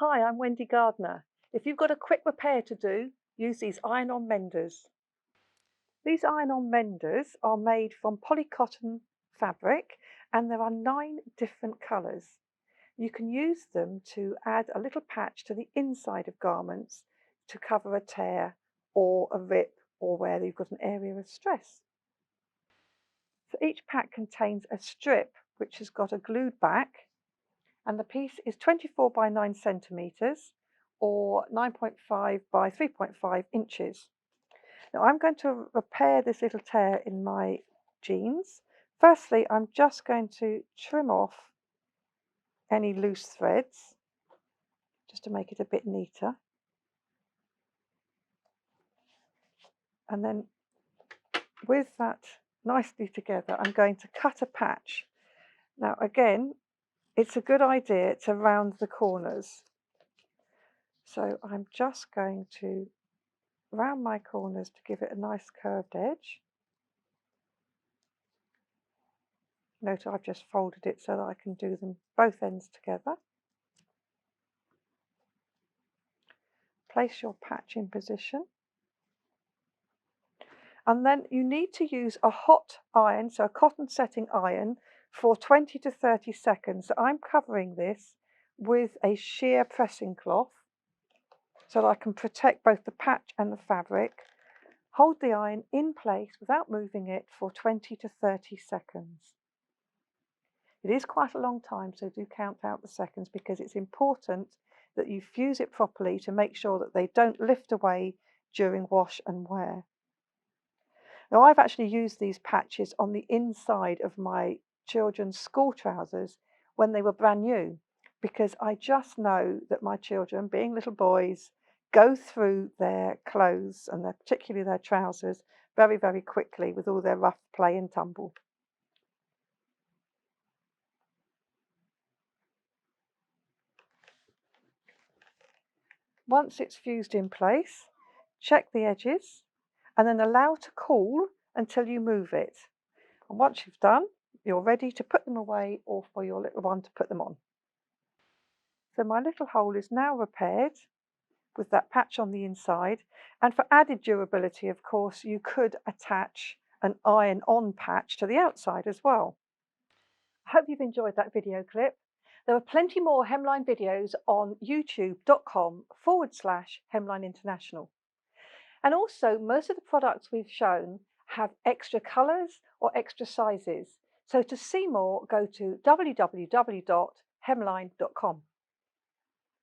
Hi, I'm Wendy Gardner. If you've got a quick repair to do, use these iron-on menders. These iron-on menders are made from polycotton fabric and there are 9 different colours. You can use them to add a little patch to the inside of garments to cover a tear or a rip or where you've got an area of stress. So each pack contains a strip which has got a glued back, and the piece is 24 by 9 centimetres or 9.5 by 3.5 inches. Now I'm going to repair this little tear in my jeans. Firstly, I'm just going to trim off any loose threads just to make it a bit neater. And then with that nicely together, I'm going to cut a patch. Now again, it's a good idea to round the corners. So I'm just going to round my corners to give it a nice curved edge. Note I've just folded it so that I can do them both ends together. Place your patch in position. And then you need to use a hot iron, so a cotton setting iron, for 20 to 30 seconds. So I'm covering this with a sheer pressing cloth so that I can protect both the patch and the fabric. Hold the iron in place without moving it for 20 to 30 seconds. It is quite a long time, so do count out the seconds because it's important that you fuse it properly to make sure that they don't lift away during wash and wear. Now I've actually used these patches on the inside of my children's school trousers when they were brand new, because I just know that my children, being little boys, go through their clothes and particularly their trousers very, very quickly with all their rough play and tumble. Once it's fused in place, check the edges and then allow to cool until you move it. And once you've done, you're ready to put them away or for your little one to put them on. So my little hole is now repaired with that patch on the inside. And for added durability, of course, you could attach an iron-on patch to the outside as well. I hope you've enjoyed that video clip. There are plenty more Hemline videos on youtube.com/Hemline International. And also, most of the products we've shown have extra colours or extra sizes. So to see more, go to www.hemline.com.